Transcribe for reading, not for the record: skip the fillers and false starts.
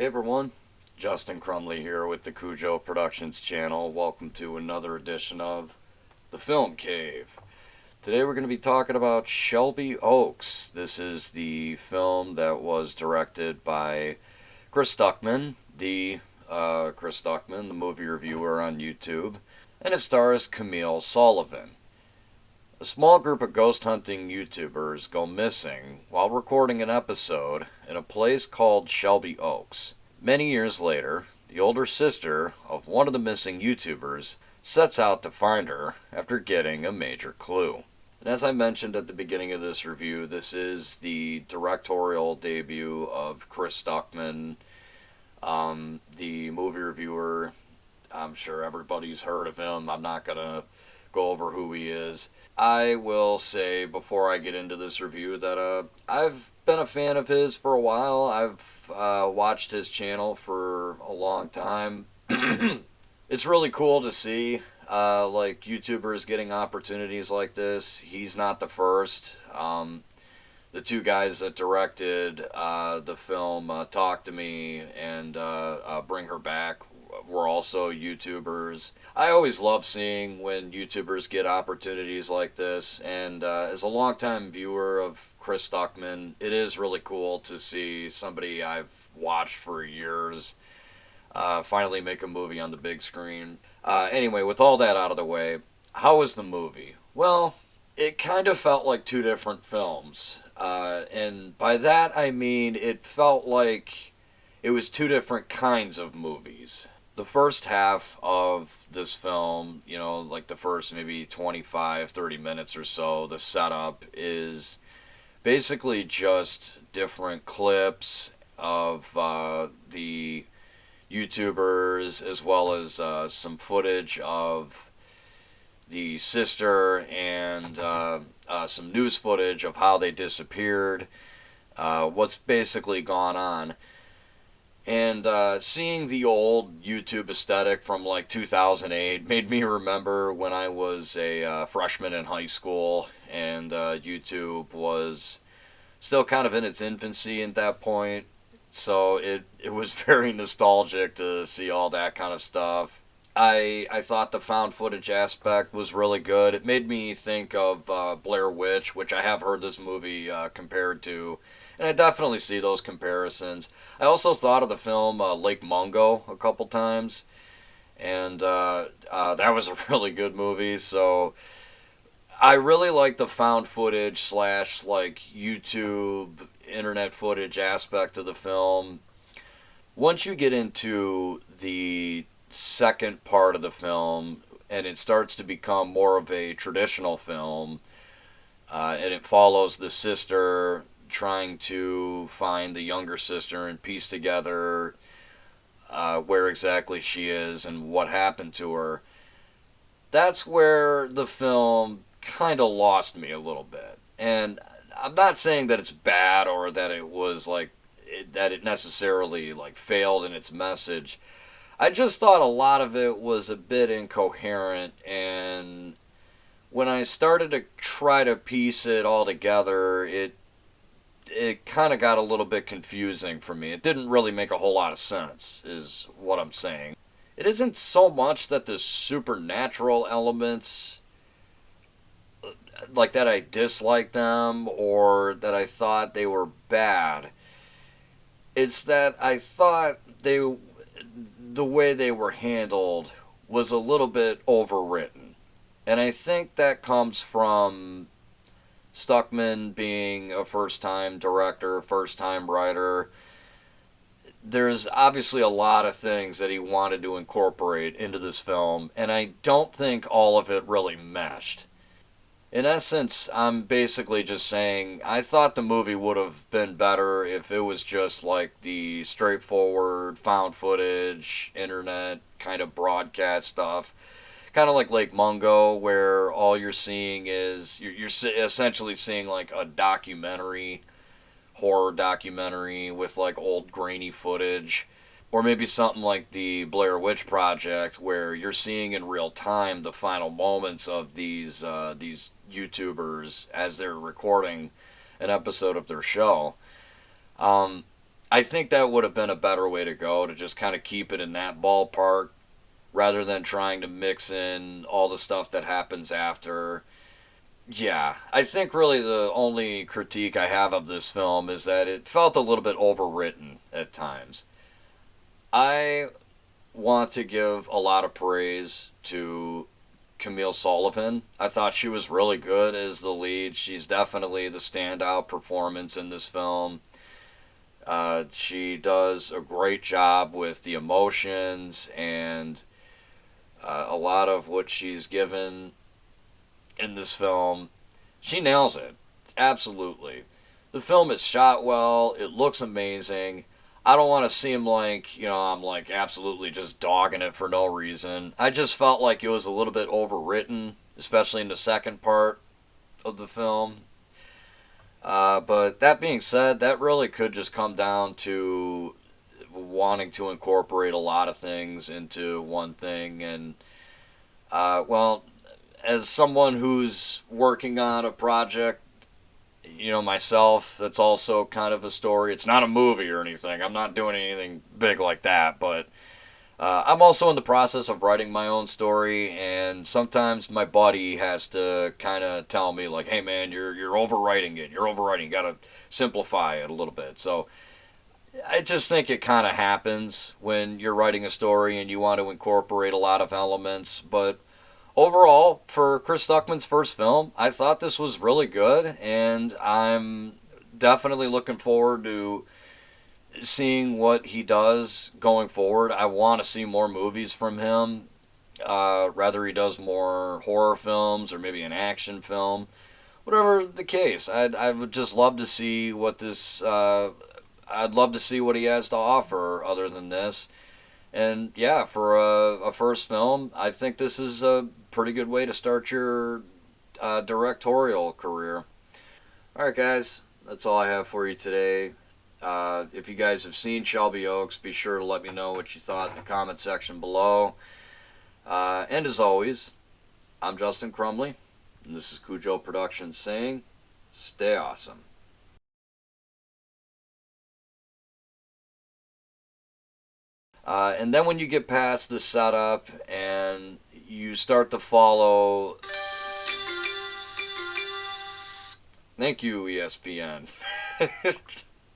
Hey everyone, Justin Crumley here with the Cujo Productions channel. Welcome to another edition of The Film Cave. Today we're going to be talking about Shelby Oaks. This is the film that was directed by Chris Stuckman, Chris Stuckman, the movie reviewer on YouTube, and it stars Camille Sullivan. A small group of ghost hunting YouTubers go missing while recording an episode in a place called Shelby Oaks. Many years later, the older sister of one of the missing YouTubers sets out to find her after getting a major clue. And as I mentioned at the beginning of this review, this is the directorial debut of Chris Stuckman, the movie reviewer. I'm sure everybody's heard of him. I'm not going to go over who he is. I will say before I get into this review that I've been a fan of his for a while. I've watched his channel for a long time. It's really cool to see like YouTubers getting opportunities like this. He's not the first. The two guys that directed the film Talk to Me and Bring Her Back were also YouTubers. I always love seeing when YouTubers get opportunities like this, and as a longtime viewer of Chris Stuckman, it is really cool to see somebody I've watched for years finally make a movie on the big screen. Anyway, with all that out of the way, how was the movie? Well, it kind of felt like two different films, and by that I mean it felt like it was two different kinds of movies. The first half of this film, like the first maybe 25, 30 minutes or so, the setup is basically just different clips of the YouTubers as well as some footage of the sister and some news footage of how they disappeared, what's basically gone on. And seeing the old YouTube aesthetic from like 2008 made me remember when I was a freshman in high school and YouTube was still kind of in its infancy at that point. So it was very nostalgic to see all that kind of stuff. I thought the found footage aspect was really good. It made me think of Blair Witch, which I have heard this movie compared to, and I definitely see those comparisons. I also thought of the film Lake Mungo a couple times, and that was a really good movie. So I really like the found footage slash like YouTube internet footage aspect of the film. Once you get into the second part of the film and it starts to become more of a traditional film, and it follows the sister trying to find the younger sister and piece together where exactly she is and what happened to her. That's where the film kind of lost me a little bit. And I'm not saying that it's bad or that it was like that it necessarily like failed in its message. I just thought a lot of it was a bit incoherent, and when I started to try to piece it all together, it kind of got a little bit confusing for me. It didn't really make a whole lot of sense, is what I'm saying. It isn't so much that the supernatural elements, like that I disliked them or that I thought they were bad. It's that I thought the way they were handled was a little bit overwritten. And I think that comes from Stuckman being a first-time director, first-time writer. There's obviously a lot of things that he wanted to incorporate into this film, and I don't think all of it really meshed. In essence, I'm basically just saying I thought the movie would have been better if it was just like the straightforward found footage, internet kind of broadcast stuff. Kind of like Lake Mungo, where all you're seeing is, you're essentially seeing like a documentary, horror documentary with like old grainy footage. Or maybe something like the Blair Witch Project, where you're seeing in real time the final moments of these YouTubers as they're recording an episode of their show. I think that would have been a better way to go, to just kind of keep it in that ballpark rather than trying to mix in all the stuff that happens after. Yeah, I think really the only critique I have of this film is that it felt a little bit overwritten at times. I want to give a lot of praise to Camille Sullivan. I thought she was really good as the lead. She's definitely the standout performance in this film. She does a great job with the emotions and a lot of what she's given in this film. She nails it. Absolutely. The film is shot well. It looks amazing. I don't want to seem like, I'm like absolutely just dogging it for no reason. I just felt like it was a little bit overwritten, especially in the second part of the film. But that being said, that really could just come down to wanting to incorporate a lot of things into one thing. And, well, as someone who's working on a project, myself, that's also kind of a story. It's not a movie or anything. I'm not doing anything big like that, but I'm also in the process of writing my own story, and sometimes my buddy has to kind of tell me like, "Hey, man, you're overwriting it. You're overwriting. You gotta simplify it a little bit." So I just think it kind of happens when you're writing a story and you want to incorporate a lot of elements. But overall, for Chris Stuckman's first film, I thought this was really good, and I'm definitely looking forward to seeing what he does going forward. I want to see more movies from him. Whether he does more horror films or maybe an action film, whatever the case, I would just love to see what this. I'd love to see what he has to offer other than this. And yeah, for a first film, I think this is a pretty good way to start your directorial career. All right, guys, that's all I have for you today. If you guys have seen Shelby Oaks, be sure to let me know what you thought in the comment section below. And as always, I'm Justin Crumley, and this is Cujo Productions saying, stay awesome. And then when you get past the setup and you start to follow. Thank you, ESPN.